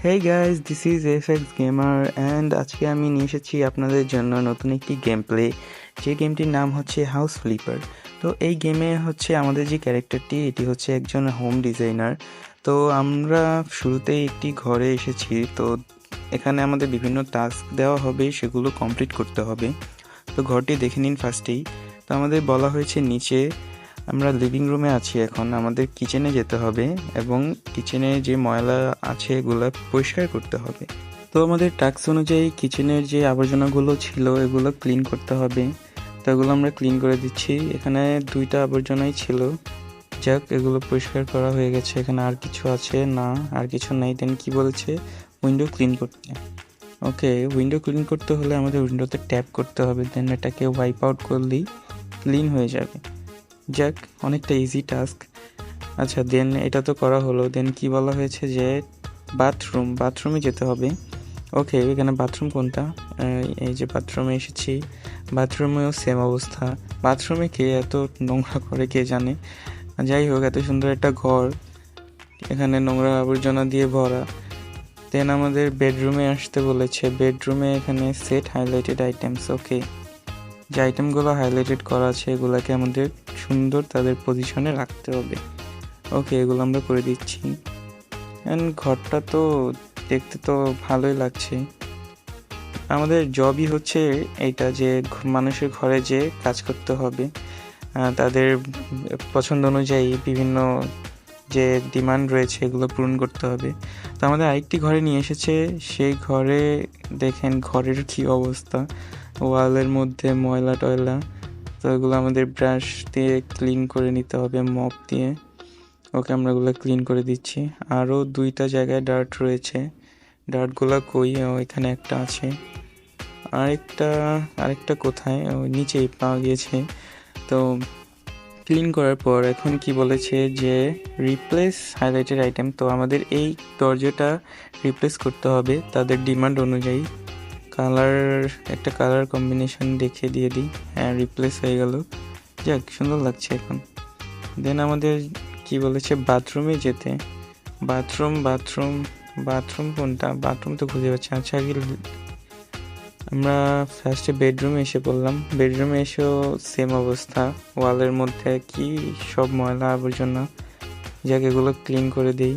Hey guys, this is FX Gamer and আজকে আমি নিয়ে এসেছি আপনাদের জন্য নতুন একটি গেম প্লে। যে গেমটির নাম হচ্ছে হাউস ফ্লিপার। তো এই গেমে হচ্ছে আমাদের যে ক্যারেক্টারটি এটি হচ্ছে একজন হোম ডিজাইনার। তো আমরা শুরুতেই একটি ঘরে এসেছি। তো এখানে আমাদের বিভিন্ন টাস্ক দেওয়া হবে, সেগুলো কমপ্লিট করতে হবে। তো ঘরটি দেখে নিন ফার্স্টেই। তো আমাদের বলা হয়েছে নিচে আমরা লিভিং রুমে আছি, এখন আমাদের কিচেনে যেতে হবে এবং কিচেনে যে ময়লা আছে এগুলো পরিষ্কার করতে হবে। তো আমাদের টাস্ক অনুযায়ী কিচেনের যে আবর্জনাগুলো ছিল এগুলো ক্লিন করতে হবে। তো এগুলো আমরা ক্লিন করে দিচ্ছি। এখানে 2টা আবর্জনাই ছিল, যাক এগুলো পরিষ্কার করা হয়ে গেছে। এখানে আর কিছু আছে না, আর কিছু নেই। দেন কি বলেছে উইন্ডো ক্লিন করতে। ওকে, উইন্ডো ক্লিন করতে হলে আমাদের উইন্ডোতে ট্যাপ করতে হবে, দেন এটাকে ওয়াইপ আউট করলেই ক্লিন হয়ে যাবে। যাক, অনেকটা ইজি টাস্ক। আচ্ছা, দেন এটা তো করা হলো। দেন কি বলা হয়েছে যে বাথরুমে যেতে হবে। ওকে, এখানে বাথরুম কোনটা? এই যে বাথরুমে এসেছি। বাথরুমেও সেম অবস্থা। বাথরুমে কে এত নোংরা করে কে জানে। যাই হোক, এত সুন্দর একটা ঘর, এখানে নোংরা আবর্জনা দিয়ে ভরা। দেন আমাদের বেডরুমে আসতে বলেছে। বেডরুমে এখানে সেট হাইলাইটেড আইটেমস। ওকে, যে আইটেমগুলো হাইলাইটেড করা আছে এগুলোকে আমাদের সুন্দর তাদের পজিশনে রাখতে হবে। ওকে, এগুলো আমরা করে দিচ্ছি। অ্যান্ড ঘরটা তো দেখতে তো ভালোই লাগছে। আমাদের জবই হচ্ছে এইটা, যে মানুষের ঘরে যে কাজ করতে হবে, তাদের পছন্দ অনুযায়ী বিভিন্ন যে ডিমান্ড রয়েছে এগুলো পূরণ করতে হবে। তো আমাদের আরেকটি ঘরে নিয়ে এসেছে। সেই ঘরে দেখেন ঘরের কী অবস্থা, ওয়ালের মধ্যে ময়লা টয়লা। তো এগুলো আমাদের ব্রাশ দিয়ে ক্লিন করে নিতে হবে, মপ দিয়ে। ওকে, আমরা এগুলো ক্লিন করে দিচ্ছি। আরও 2টা জায়গায় ডার্ট রয়েছে। ডার্টগুলো কই? এখানে একটা আছে। আরেকটা কোথায়? নিচেই পাওয়া গিয়েছে। তো ক্লিন করার পর এখন কি বলেছে যে রিপ্লেস হাইলাইটেড আইটেম। তো আমাদের এই দরজাটা রিপ্লেস করতে হবে তাদের ডিমান্ড অনুযায়ী। একটা কালার কম্বিনেশন দেখে দিয়ে দিই। হ্যাঁ, রিপ্লেস হয়ে গেল। যাক, সুন্দর লাগছে এখন। দেন আমাদের কি বলেছে বাথরুমে যেতে। বাথরুম কোনটা? বাথরুম তো খুঁজে পাচ্ছি। আচ্ছা, আগে আমরা ফার্স্টে বেডরুমে এসে পড়লাম। বেডরুমে এসেও সেম অবস্থা, ওয়ালের মধ্যে কি সব ময়লা আবর্জনা। যাক, এগুলো ক্লিন করে দিই।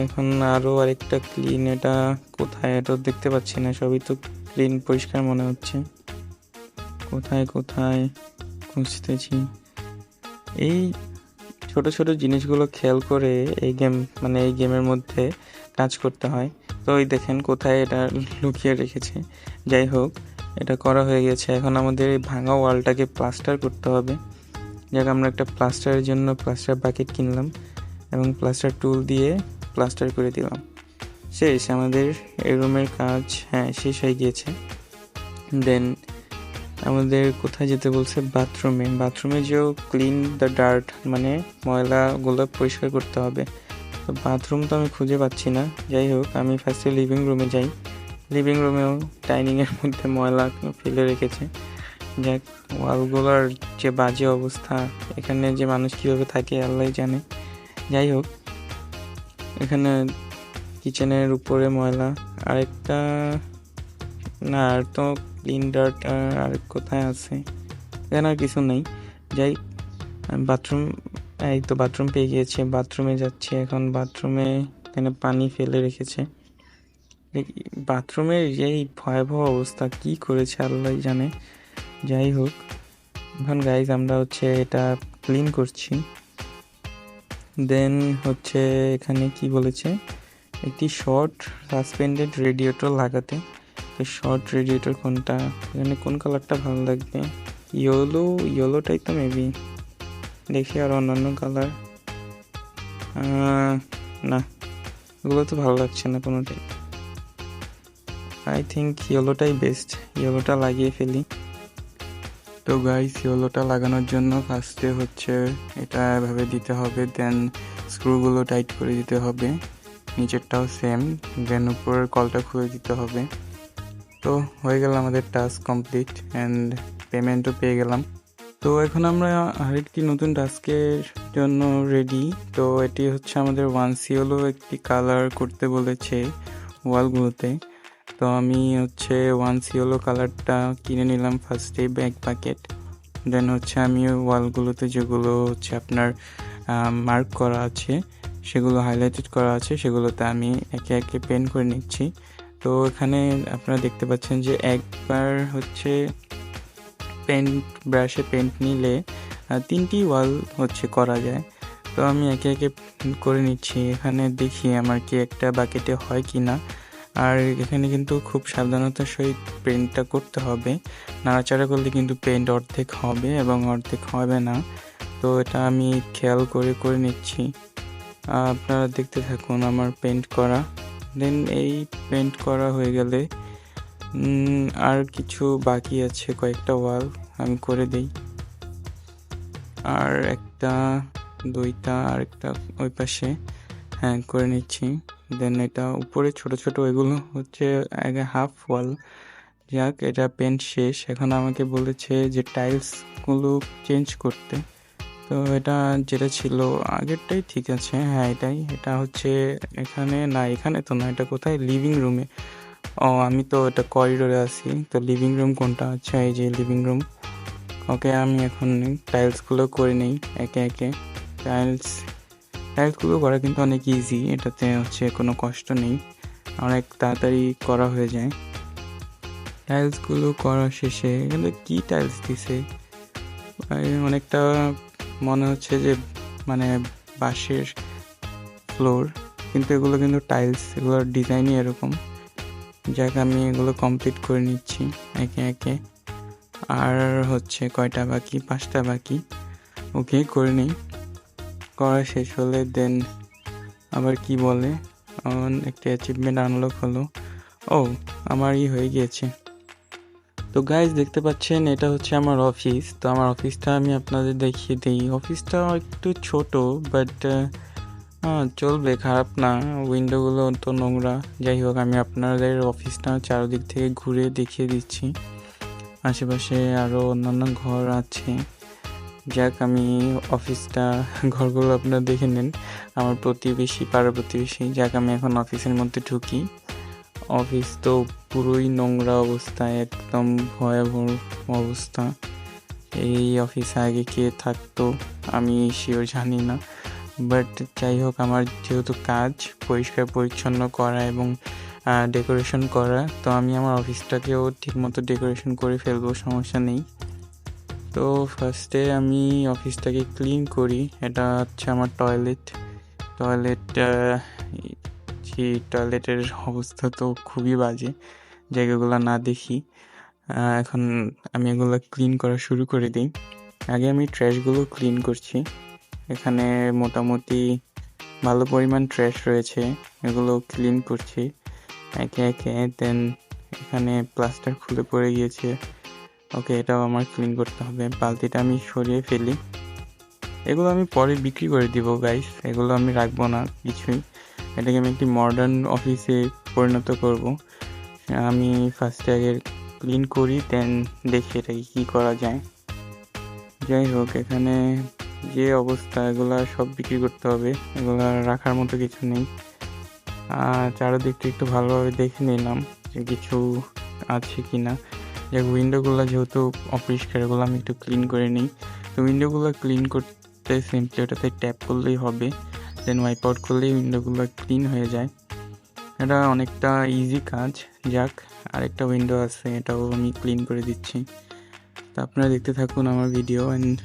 এখন আরও আরেকটা ক্লিন, এটা কোথায়? এটা দেখতে পাচ্ছি না, সবই তো ক্লিন পরিষ্কার মনে হচ্ছে। কোথায় খুঁজতেছি। এই ছোট ছোট জিনিসগুলো খেয়াল করে এই গেমের মধ্যে কাজ করতে হয়। তো ওই দেখেন কোথায় এটা লুকিয়ে রেখেছে। যাই হোক, এটা করা হয়ে গেছে। এখন আমাদের এই ভাঙা ওয়ালটাকে প্লাস্টার করতে হবে। যাক, আমরা একটা প্লাস্টারের জন্য প্লাস্টার বাকেট কিনলাম এবং প্লাস্টার টুল দিয়ে প্লাস্টার করে দিলাম। শেষ আমাদের এই রুমের কাজ। হ্যাঁ, শেষ হয়ে গিয়েছে। দেন আমাদের কোথায় যেতে বলছে? বাথরুমে যেও ক্লিন দ্য ডার্ট, মানে ময়লাগুলো পরিষ্কার করতে হবে। তো বাথরুম তো আমি খুঁজে পাচ্ছি না। যাই হোক, আমি ফার্স্টে লিভিং রুমে যাই। লিভিং রুমেও ডাইনিংয়ের মধ্যে ময়লা ফেলে রেখেছে। যাক, ওয়ালগুলোর যে বাজে অবস্থা, এখানে যে মানুষ কীভাবে থাকে আল্লাহ জানে। যাই হোক, এখানে কিচেনের উপরে ময়লা। আরেকটা না, আর তো ক্লিন ডার্ট আর কোথায় আছে? এখানে আর কিছু নেই। যাই, বাথরুম, এই তো বাথরুম পেয়ে গিয়েছে। বাথরুমে যাচ্ছি এখন। বাথরুমে এখানে পানি ফেলে রেখেছে। বাথরুমের এই ভয়াবহ অবস্থা, কি করেছে আল্লাহ জানে। যাই হোক, এখন গাইজ আমরা হচ্ছে এটা ক্লিন করছি। দেন হচ্ছে এখানে কি বলেছে, একটি শর্ট সাসপেন্ডেড রেডিয়েটর লাগাতে। তো শর্ট রেডিয়েটর কোনটা? এখানে কোন কালারটা ভালো লাগবে? ইয়েলোটাই তো মেবি। দেখি আর অন্যান্য কালার। না, এগুলো তো ভালো লাগছে না কোনোটাই। আই থিঙ্ক ইয়েলোটাই বেস্ট। ইয়েলোটা লাগিয়ে ফেলি। তো গাইস, ইয়েলোটা লাগানোর জন্য ফার্স্টে হচ্ছে এটা এভাবে দিতে হবে। দেন স্ক্রুগুলো টাইট করে দিতে হবে, নিচেরটাও সেম। দেন উপরের কলটা খুলে দিতে হবে। তো হয়ে গেল আমাদের টাস্ক কমপ্লিট অ্যান্ড পেমেন্টও পেয়ে গেলাম। তো এখন আমরা আরেকটি নতুন টাস্কের জন্য রেডি। তো এটি হচ্ছে আমাদের 1 সিওলো একটি কালার করতে বলেছে। ওয়ালগুলোতে। তো আমি হচ্ছে ওয়ান্স ইয়েলো কালারটা কিনে নিলাম ফার্স্টে ব্যাক বাকেট। দেন হচ্ছে আমি ওয়ালগুলোতে যেগুলো হচ্ছে আপনার মার্ক করা আছে, সেগুলো হাইলাইটেড করা আছে, সেগুলোতে আমি একে একে পেন্ট করে নিচ্ছি। তো এখানে আপনারা দেখতে পাচ্ছেন যে একবার হচ্ছে ব্রাশে পেন্ট নিলে 3টি ওয়াল হচ্ছে করা যায়। তো আমি একে একে করে নিচ্ছি। এখানে দেখি আমার কি একটা বাকেটে হয় কি না। আর এখানে কিন্তু খুব সাবধানতার সহিত পেন্টটা করতে হবে, নাড়াচাড়া করলে কিন্তু পেন্ট অর্ধেক হবে এবং অর্ধেক হবে না। তো এটা আমি খেয়াল করে নিচ্ছি। আপনারা দেখতে থাকুন আমার পেন্ট করা। দেন এই পেন্ট করা হয়ে গেলে আর কিছু বাকি আছে, কয়েকটা ওয়াল আমি করে দিই। আর একটা, দুইটা, আর একটা ওই পাশে করে নিচ্ছি। দেন এটা উপরে ছোট ছোট এগুলো হচ্ছে আগে হাফ ওয়াল। যাক, এটা পেন্ট শেষ। এখন আমাকে বলেছে যে টাইলসগুলো চেঞ্জ করতে। তো এটা যেটা ছিল আগেরটাই ঠিক আছে। হ্যাঁ, এটা হচ্ছে এখানে তো না, এটা কোথায়, লিভিং রুমে। আমি তো এটা করিডোরে আছি। তো লিভিং রুম কোনটা? আচ্ছা, এই যে লিভিং রুম। ওকে, আমি এখন টাইলসগুলো করে নিই একে একে। টাইলসগুলো করা কিন্তু অনেক ইজি, এটাতে হচ্ছে কোনো কষ্ট নেই, অনেক তাড়াতাড়ি করা হয়ে যায়। টাইলসগুলো করা শেষে এখানে কি টাইলস দিছে, অনেকটা মনে হচ্ছে যে মানে বাঁশের ফ্লোর, কিন্তু এগুলো কিন্তু টাইলস, এগুলোর ডিজাইনই এরকম। যাক, আমি এগুলো কমপ্লিট করে নিচ্ছি একে একে। আর হচ্ছে কয়টা বাকি? 5টা বাকি। ওকে, করে নিই। করা শেষ হলে দেন আবার কি বলে, একটা অ্যাচিভমেন্ট আনলক হলো। আমার হয়ে গিয়েছে। তো গাইজ, দেখতে পাচ্ছেন এটা হচ্ছে আমার অফিস। তো আমার অফিসটা আমি আপনাদের দেখিয়ে দিই। অফিসটা একটু ছোট, বাট চলবে, খারাপ না। উইন্ডোগুলো তো নোংরা। যাই হোক, আমি আপনাদের অফিসটা চারদিক থেকে ঘুরে দেখিয়ে দিচ্ছি। আশেপাশে আরও অন্যান্য ঘর আছে। যাক, আমি ঘরগুলো আপনারা দেখে নেন। আমার পাড়া প্রতিবেশী। যাক, আমি এখন অফিসের মধ্যে ঢুকি। অফিস তো পুরোই নোংরা অবস্থা, একদম ভয়াবহ অবস্থা। এই অফিসে আগে কে থাকতো আমি শিওর জানি না, বাট যাই হোক, আমার যেহেতু কাজ পরিষ্কার পরিচ্ছন্ন করা এবং ডেকোরেশন করা, তো আমি আমার অফিসটাকেও ঠিকমতো ডেকোরেশন করে ফেলবো, সমস্যা নেই। তো ফার্স্টে আমি অফিসটাকে ক্লিন করি। এটা হচ্ছে আমার টয়লেটের অবস্থা তো খুবই বাজে, জায়গাগুলো না দেখি। এখন আমি এগুলো ক্লিন করা শুরু করে দিই। আগে আমি ট্র্যাশগুলো ক্লিন করছি। এখানে মোটামুটি ভালো পরিমাণ ট্র্যাশ রয়েছে, এগুলো ক্লিন করছি একে একে। দেন এখানে প্লাস্টার খুলে পড়ে গিয়েছে। ওকে, এটাও আমার ক্লিন করতে হবে। বালতিটা আমি সরিয়ে ফেলি। এগুলো আমি পরে বিক্রি করে দিব গাইস, এগুলো আমি রাখবো না কিছুই। এটাকে আমি একটি মডার্ন অফিসে পরিণত করব। আমি ফার্স্টে আগে ক্লিন করি, দেন দেখি এটাকে কী করা যায়। যাই হোক, এখানে যে অবস্থা, এগুলা সব বিক্রি করতে হবে, এগুলা রাখার মতো কিছু নেই। চারদিকটা একটু ভালোভাবে দেখে নিলাম যে কিছু আছে কি না। যে উইন্ডোগুলো যেহেতু অপরিষ্কার, এগুলো আমি একটু ক্লিন করে নিই। তো উইন্ডোগুলো ক্লিন করতে সিম্পলি ওটাতে ট্যাপ করলেই হবে, দেন ওয়াইপ আউট করলেই উইন্ডোগুলো ক্লিন হয়ে যায়। এটা অনেকটা ইজি কাজ। যাক, আরেকটা উইন্ডো আছে, এটাও আমি ক্লিন করে দিচ্ছি। তো আপনারা দেখতে থাকুন আমার ভিডিও। অ্যান্ড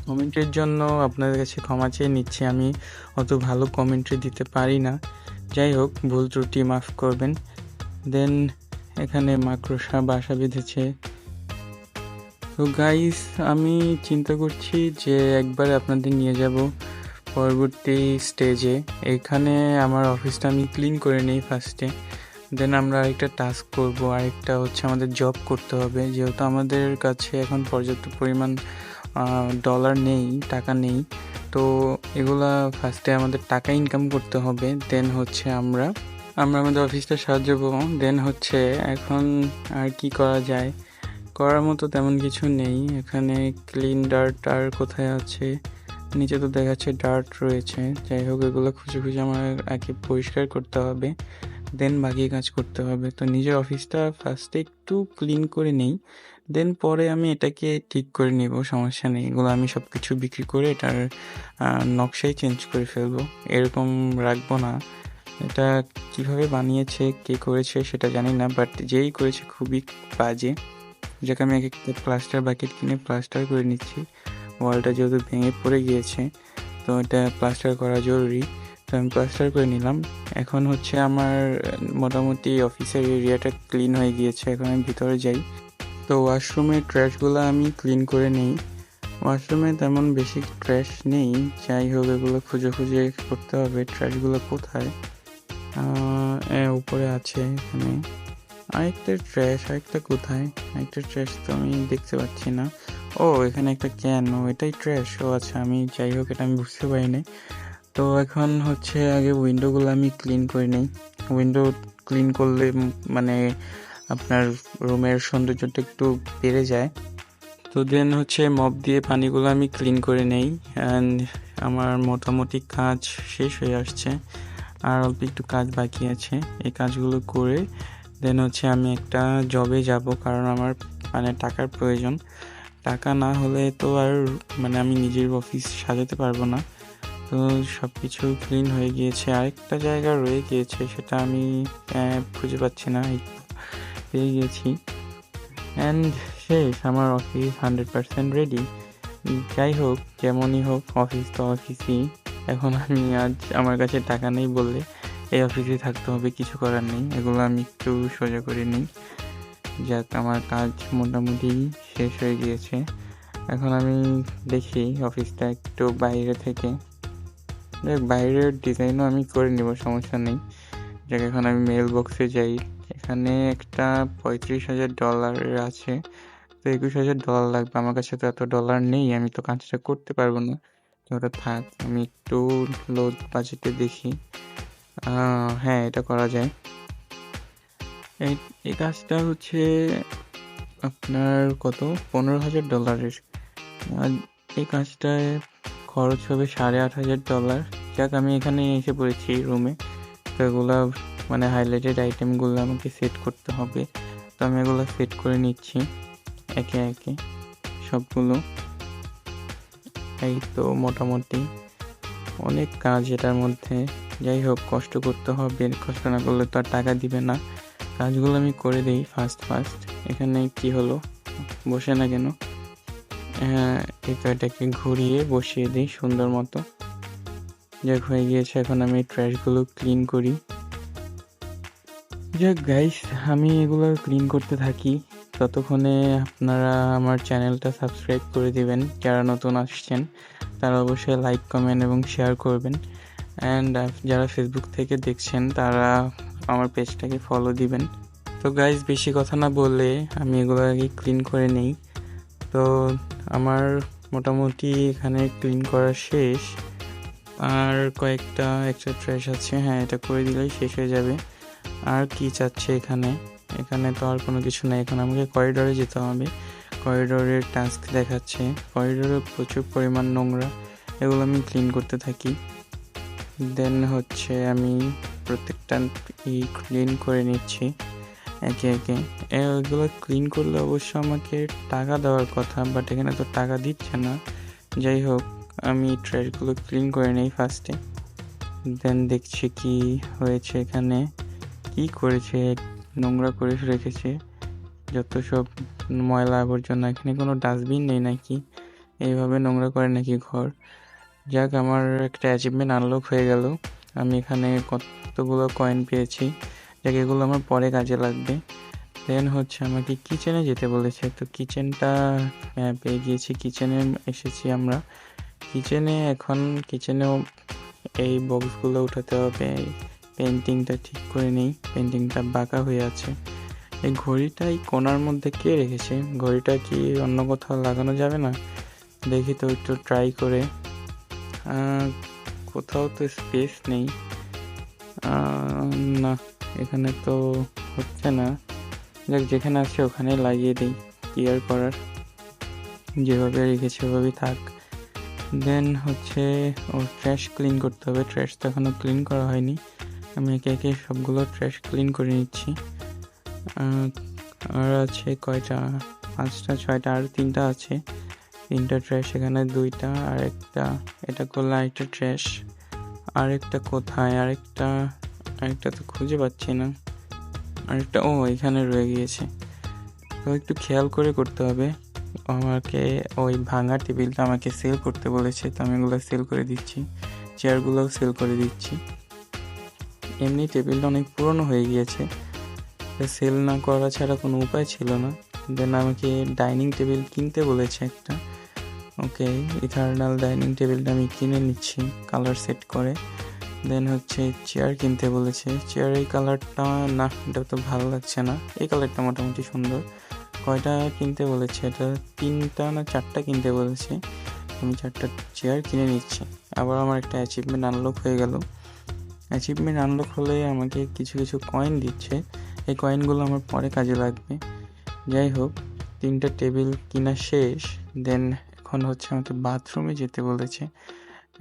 কমেন্টের জন্য আপনাদের কাছে ক্ষমা চেয়ে নিচ্ছি, আমি অত ভালো কমেন্ট্রি দিতে পারি না। যাই হোক, ভুল ত্রুটি মাফ করবেন। দেন এখানে মাকড়সা বাসা বেঁধেছে। তো গাইস, আমি চিন্তা করছি যে একবার আপনাদের নিয়ে যাব পরবর্তী স্টেজে। এখানে আমার অফিসটা আমি ক্লিন করে নিই ফার্স্টে, দেন আমরা আরেকটা টাস্ক করব। আরেকটা হচ্ছে আমাদের জব করতে হবে, যেহেতু আমাদের কাছে এখন পর্যাপ্ত পরিমাণ ডলার নেই, টাকা নেই। তো এগুলা ফার্স্টে আমাদের টাকা ইনকাম করতে হবে, দেন হচ্ছে আমরা আমাদের অফিসটা সাজাবো। দেন হচ্ছে এখন আর কি করা যায়, করার মতো তেমন কিছু নেই। এখানে ক্লিন ডার্ট আর কোথায় আছে, নিচে তো দেখাচ্ছে ডার্ট রয়েছে। যাই হোক, এগুলো খুঁজে খুঁজে আমার আগে পরিষ্কার করতে হবে, দেন বাকি কাজ করতে হবে। তো নিজের অফিসটা ফার্স্টে একটু ক্লিন করে নেই, দেন পরে আমি এটাকে ঠিক করে নিব, সমস্যা নেই। এগুলো আমি সব কিছু বিক্রি করে এটার নকশাই চেঞ্জ করে ফেলবো, এরকম রাখবো না। এটা কিভাবে বানিয়েছে, কে করেছে সেটা জানি না, বাট যেই করেছে খুবই বাজে। যাকে আমি একটা প্লাস্টার বাকেট কিনে প্লাস্টার করে নিচ্ছি। ওয়ালটা যেহেতু ভেঙে পড়ে গিয়েছে, তো এটা প্লাস্টার করা জরুরি, তো আমি প্লাস্টার করে নিলাম। এখন হচ্ছে আমার মোটামুটি অফিসের এরিয়াটা ক্লিন হয়ে গিয়েছে। এখন আমি ভিতরে যাই। তো ওয়াশরুমের ট্র্যাশগুলো আমি ক্লিন করে নিই। ওয়াশরুমে তেমন বেশি ট্র্যাশ নেই, যাই হোক এগুলো খুঁজে খুঁজে করতে হবে। ট্র্যাশগুলো কোথায়? উপরে আছে এখানে। আরেকটা কোথায়? আরেকটা ট্র্যাশ তো আমি দেখতে পাচ্ছি না। ও, এখানে একটা ক্যান, ও এটাই ট্র্যাশ। ও আচ্ছা, আমি যাই হোক এটা আমি বুঝতে পারিনি। তো এখন হচ্ছে আগে উইন্ডোগুলো আমি ক্লিন করে নিই। উইন্ডো ক্লিন করলে মানে আপনার রুমের সৌন্দর্যটা একটু বেড়ে যায়। তো দেন হচ্ছে মপ দিয়ে পানিগুলো আমি ক্লিন করে নেই। অ্যান্ড আমার মোটামুটি কাজ শেষ হয়ে আসছে, আর অল্প একটু কাজ বাকি আছে। এই কাজগুলো করে দেন হচ্ছে আমি একটা জবে যাব, কারণ আমার টাকার প্রয়োজন। টাকা না হলে তো আর আমি নিজের অফিস সাজাতে পারবো না। তো সব কিছু ক্লিন হয়ে গিয়েছে, আরেকটা জায়গা রয়ে গিয়েছে, সেটা আমি খুঁজে পাচ্ছি না। পেয়ে গিয়েছি। অ্যান্ড শেষ, আমার অফিস 100% রেডি। যাই হোক, যেমনই হোক, অফিস তো অফিসই। এখন আমি আজ আমার কাছে টাকা নেই বললে এই অফিসে থাকতে হবে, কিছু করার নেই। এগুলো আমি একটু সোজা করে নিই। যাক, আমার কাজ মোটামুটি শেষ হয়ে গিয়েছে। এখন আমি দেখি অফিসটা একটু বাইরে থেকে। দেখ, বাইরের ডিজাইনও আমি করে নিব, সমস্যা নেই। যাক, এখন আমি মেল বক্সে যাই। এখানে একটা $35,000 আছে, তো $21,000 লাগবে। আমার কাছে তো এত ডলার নেই, আমি তো কাজটা করতে পারবো না। তো ওটা থাক, আমি একটু লো বাজেটে দেখি। হ্যাঁ, এটা করা যায়। এই কাজটা হচ্ছে আপনার কত, $15,000। এই কাজটায় খরচ হবে $8,500। যাক, আমি এখানে এসে পড়েছি রুমে। তো এগুলো হাইলাইটেড আইটেমগুলো আমাকে সেট করতে হবে, তো আমি এগুলো সেট করে নিচ্ছি একে একে সবগুলো। এই তো মোটামুটি অনেক কাজ এটার মধ্যে। যাই হোক, কষ্ট করতে হবে, কষ্ট না করলে তো আর টাকা দিবে না। কাজগুলো আমি করে দিই ফার্স্ট। এখানে কি হলো, বসে না কেন? এটাকে ঘুরিয়ে বসিয়ে দিই সুন্দর মতো। যাক, হয়ে গিয়েছে। এখন আমি ট্র্যাশগুলো ক্লিন করি। যাক গাইস, আমি এগুলো ক্লিন করতে থাকি, ততক্ষণে আপনারা আমার চ্যানেলটা সাবস্ক্রাইব করে দিবেন। যারা নতুন আসছেন তারা অবশ্যই লাইক, কমেন্ট এবং শেয়ার করবেন। অ্যান্ড যারা ফেসবুক থেকে দেখছেন তারা আমার পেজটাকে ফলো দিবেন। তো গাইস, বেশি কথা না বললে আমি এগুলো আগে ক্লিন করে নেই। তো আমার মোটামুটি এখানে ক্লিন করা শেষ, আর কয়েকটা এক্সট্রা ট্র্যাশ আছে। হ্যাঁ, এটা করে দিলেই শেষ হয়ে যাবে। আর কি চাচ্ছে এখানে তো আর কোনো কিছু নেই। এখন আমাকে করিডোরে যেতে হবে। করিডোরের টাস্ক দেখাচ্ছে, করিডোরে প্রচুর পরিমাণ নোংরা, এগুলো আমি ক্লিন করতে থাকি। দেন হচ্ছে আমি প্রত্যেকটা ক্লিন করে নিচ্ছি একে একে। এগুলো ক্লিন করলে অবশ্য আমাকে টাকা দেওয়ার কথা, বাট এখানে তো টাকা দিচ্ছে না। যাই হোক, আমি ট্র্যাশগুলো ক্লিন করে নিই ফার্স্টে, দেন দেখছি কি হয়েছে। এখানে কি করেছে, নোংরা করে রেখেছে যত সব ময়লা আবর্জনা। এখানে কোনো ডাস্টবিন নেই নাকি? এইভাবে নোংরা করে নাকি ঘর? যাক, আমার একটা অ্যাচিভমেন্ট আনলক হয়ে গেল। আমি এখানে কতগুলো কয়েন পেয়েছি। যাক, এগুলো আমার পরে কাজে লাগবে। দেন হচ্ছে আমাকে কিচেনে যেতে বলেছে, তো কিচেনটা পেয়ে গিয়েছি। কিচেনে এসেছি আমরা। কিচেনেও এই বক্সগুলো উঠাতে হবে। পেন্টিংটা ঠিক করে নেই, পেন্টিংটা বাঁকা হয়ে আছে। এই ঘড়িটা এই কোণার মধ্যে কে রেখেছে? ঘড়িটা কি অন্য কোথাও লাগানো যাবে না? দেখি তো, একটু ট্রাই করে। কোথাও তো স্পেস নেই। না, এখানে তো হচ্ছে না। যাক, যেখানে আছে ওখানে লাগিয়ে দিই, কি আর করার। যেভাবে রেখেছে ওভাবেই থাক। দেন হচ্ছে ওর ট্র্যাশ ক্লিন করতে হবে। ট্র্যাশ তো এখনও ক্লিন করা হয়নি, আমি একে একে সবগুলো ট্র্যাশ ক্লিন করে নিচ্ছি। আর আছে কয়টা, 5টা 6টা, আর 3টা আছে। 3টা ট্র্যাশ, এখানে 2টা, আর একটা, এটা করলে আরেকটা ট্র্যাশ। আরেকটা কোথায়, আরেকটা তো খুঁজে পাচ্ছি না। আরেকটা, ও এখানে রয়ে গিয়েছে। তো একটু খেয়াল করে করতে হবে। আমাকে ওই ভাঙা টেবিলটা আমাকে সেল করতে বলেছে, তো আমি এগুলো সেল করে দিচ্ছি। চেয়ারগুলোও সেল করে দিচ্ছি। এমনি টেবিলটা অনেক পুরনো হয়ে গিয়েছে, সেল না করা ছাড়া কোনো উপায় ছিল না। দেন আমাকে ডাইনিং টেবিল কিনতে বলেছে একটা। ওকে, ইথারনাল ডাইনিং টেবিলটা আমি কিনে নিচ্ছি কালার সেট করে। দেন হচ্ছে চেয়ার কিনতে বলেছে। চেয়ার এই কালারটা না, এটা তো ভালো লাগছে না। এই কালারটা মোটামুটি সুন্দর। কয়টা কিনতে বলেছে, এটা 3টা না 4টা কিনতে বলেছে। আমি 4টা চেয়ার কিনে নিচ্ছি। আবার আমার একটা অ্যাচিভমেন্ট আনলক হয়ে গেল। অ্যাচিভমেন্ট আনলক হলে আমাকে কিছু কিছু কয়েন দিচ্ছে। এই কয়েনগুলো আমার পরে কাজে লাগবে। যাই হোক, 3টা টেবিল কিনা শেষ। দেন এখন হচ্ছে আমাকে বাথরুমে যেতে বলেছে।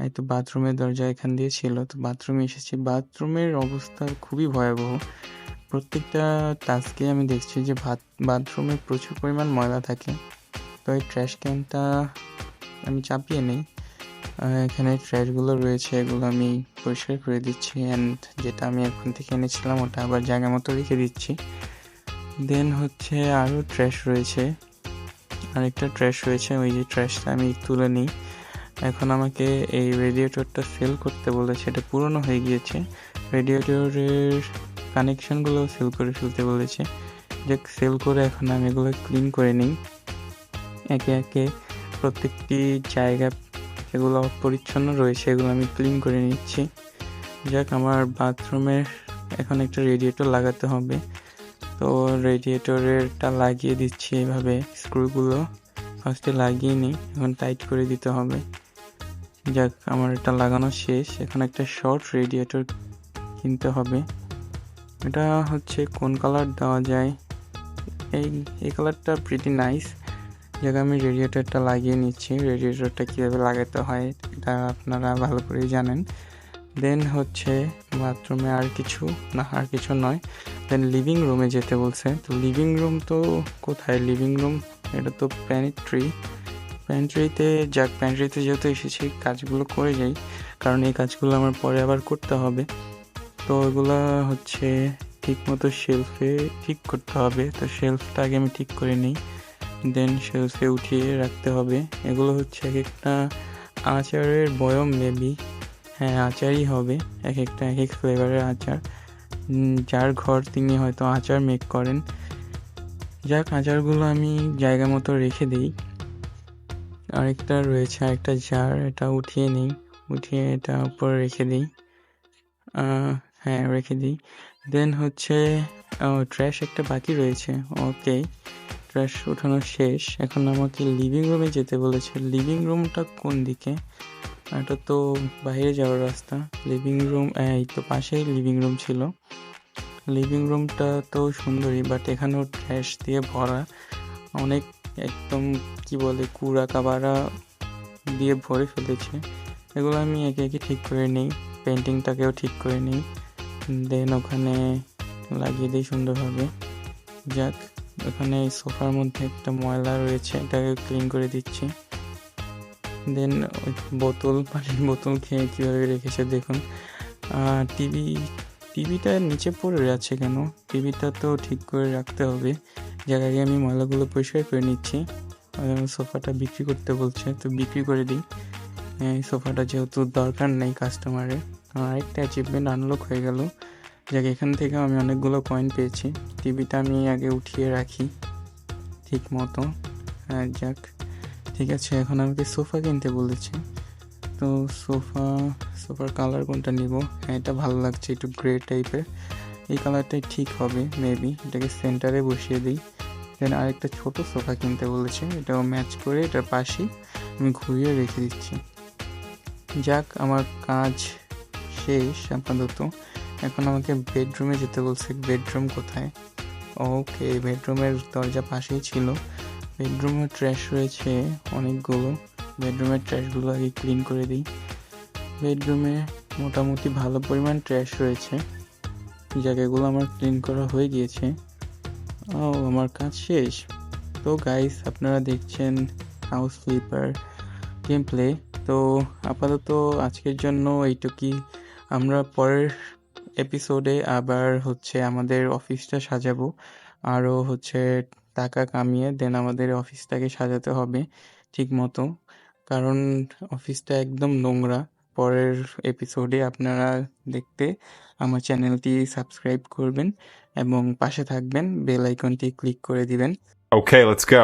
এই তো বাথরুমের দরজা এখান দিয়ে ছিল, তো বাথরুমে এসেছি। বাথরুমের অবস্থা খুবই ভয়াবহ। প্রত্যেকটা টাস্কে আমি দেখছি যে বাথরুমে প্রচুর পরিমাণ ময়লা থাকে। তো এই ট্র্যাশ ক্যানটা আমি চাপিয়ে নেই। এখানে ট্র্যাশগুলো রয়েছে, এগুলো আমি পরিষ্কার করে দিচ্ছি। অ্যান্ড যেটা আমি এখন থেকে এনেছিলাম ওটা আবার জায়গা মতো রেখে দিচ্ছি। দেন হচ্ছে আরও ট্র্যাশ রয়েছে, আরেকটা ট্র্যাশ রয়েছে, ওই যে ট্র্যাশটা আমি তুলে নিই। এখন আমাকে এই রেডিয়েটরটা সেল করতে বলেছে, এটা পুরনো হয়ে গিয়েছে। রেডিয়েটরের কানেকশনগুলো সেল করে ফেলতে বলেছে। যে সেল করে এখন আমি এগুলো ক্লিন করে নিই একে একে। প্রত্যেকটি জায়গা যেগুলো অপরিচ্ছন্ন রয়েছে এগুলো আমি ক্লিন করে নিচ্ছি। যাক, আমার বাথরুমের এখন একটা রেডিয়েটর লাগাতে হবে, তো রেডিয়েটরেরটা লাগিয়ে দিচ্ছি এভাবে। স্ক্রুগুলো ফার্স্টে লাগিয়ে নিই, এখন টাইট করে দিতে হবে। যাক, আমার এটা লাগানো শেষ। এখন একটা শর্ট রেডিয়েটর কিনতে হবে। এটা হচ্ছে কোন কালার দেওয়া যায়, এই কালারটা প্রিটি নাইস। যাক, আমি রেডিয়েটরটা লাগিয়ে নিচ্ছি। রেডিয়েটরটা কীভাবে লাগাতে হয় এটা আপনারা ভালো করেই জানেন। দেন হচ্ছে বাথরুমে আর কিছু নয়। দেন লিভিং রুমে যেতে বলছে। তো লিভিং রুম তো কোথায়, লিভিং রুম এটা তো প্যান্ট্রিতে। যাক, প্যান্ট্রিতে যেহেতু এসেছি কাজগুলো করে যাই, কারণ এই কাজগুলো আমার পরে আবার করতে হবে। তো এগুলো হচ্ছে ঠিক মতো শেলফে ঠিক করতে হবে। তো শেলফটা আগে আমি ঠিক করে নিই, দেন শেলফে উঠিয়ে রাখতে হবে। এগুলো হচ্ছে এক একটা আচারের বয়ম, মেবি হ্যাঁ আচারই হবে। এক একটা এক এক ফ্লেভারের আচার। যার ঘর তিনি হয়তো আচার মেক করেন। যাক, আচারগুলো আমি জায়গা মতো রেখে দিই। আরেকটা রয়েছে, আরেকটা জার, এটা উঠিয়ে নিই, উঠিয়ে এটা উপরে রেখে দিই। হ্যাঁ, রেখে দিই। দেন হচ্ছে ট্র্যাশ একটা বাকি রয়েছে। ওকে, ট্র্যাশ উঠানো শেষ। এখন আমাকে লিভিং রুমে যেতে বলেছে। লিভিং রুমটা কোন দিকে, এটা তো বাইরে যাওয়ার রাস্তা। লিভিং রুম এই তো পাশেই লিভিং রুম ছিল। লিভিং রুমটা তো সুন্দরই, বাট এখানেও ট্র্যাশ দিয়ে ভরা। অনেক একদম কি বলে কুড়া কাবারা দিয়ে ভরে ফেলেছে। এগুলো আমি একে একে ঠিক করে নিই। পেন্টিংটাকেও ঠিক করে নিই, দেন ওখানে লাগিয়ে দিই সুন্দরভাবে। যাক, ওখানে সোফার মধ্যে একটা ময়লা রয়েছে, এটাকে ক্লিন করে দিচ্ছি। দেন পানির বোতল খেয়ে কীভাবে রেখেছে দেখুন। টিভিটা নিচে পড়ে আছে কেন, টিভিটা তো ঠিক করে রাখতে হবে। জায়গায় আমি ময়লাগুলো পরিষ্কার করে নিচ্ছি। সোফাটা বিক্রি করতে বলছে, তো বিক্রি করে দিই। এই সোফাটা যেহেতু দরকার নেই কাস্টমারের। আরেকটা অ্যাচিভমেন্ট আনলক হয়ে গেল। যাক, এখান থেকে আমি অনেকগুলো কয়েন পেয়েছি। টিভিটা আমি আগে উঠিয়ে রাখি ঠিক মতো। যাক, ঠিক আছে, এখন আমাকে সোফা কিনতে বলেছে। তো সোফার কালার কোনটা নিব? হ্যাঁ, এটা ভালো লাগছে, একটু গ্রে টাইপের। এই কালারটাই ঠিক হবে মেবি। এটাকে সেন্টারে বসিয়ে দিই। দেন আরেকটা ছোট সোফা কিনতে বলেছে, এটাও ম্যাচ করে এটার পাশেই আমি ঘুরিয়ে রেখে দিচ্ছি। যাক, আমার কাজ শেষ আপাতত। এখন আমাকে বেডরুমে যেতে বলছে। বেডরুম কোথায়? ওকে, বেডরুমের দরজা পাশেই ছিল। বেডরুমে ট্র্যাশ রয়েছে অনেকগুলো। বেডরুমের ট্র্যাশগুলো আগে ক্লিন করে দিই। বেডরুমে মোটামুটি ভালো পরিমাণ ট্র্যাশ রয়েছে, জায়গাগুলো আমার ক্লিন করা হয়ে গিয়েছে। ও, আমার কাজ শেষ। তো গাইস, আপনারা দেখছেন হাউস ফ্লিপার গেম প্লে। তো আপাতত আজকের জন্য এইটুকুই। আমরা পরের এপিসোডে আবার আমাদের অফিসটা সাজাবো, আরও টাকা কামিয়ে দেন আমাদের অফিসটাকে সাজাতে হবে ঠিক মতো, কারণ অফিসটা একদম নোংরা। পরের এপিসোডে আপনারা দেখতে আমার চ্যানেলটি সাবস্ক্রাইব করবেন এবং পাশে থাকবেন, বেল আইকনটি ক্লিক করে দিবেন। Okay, let's go.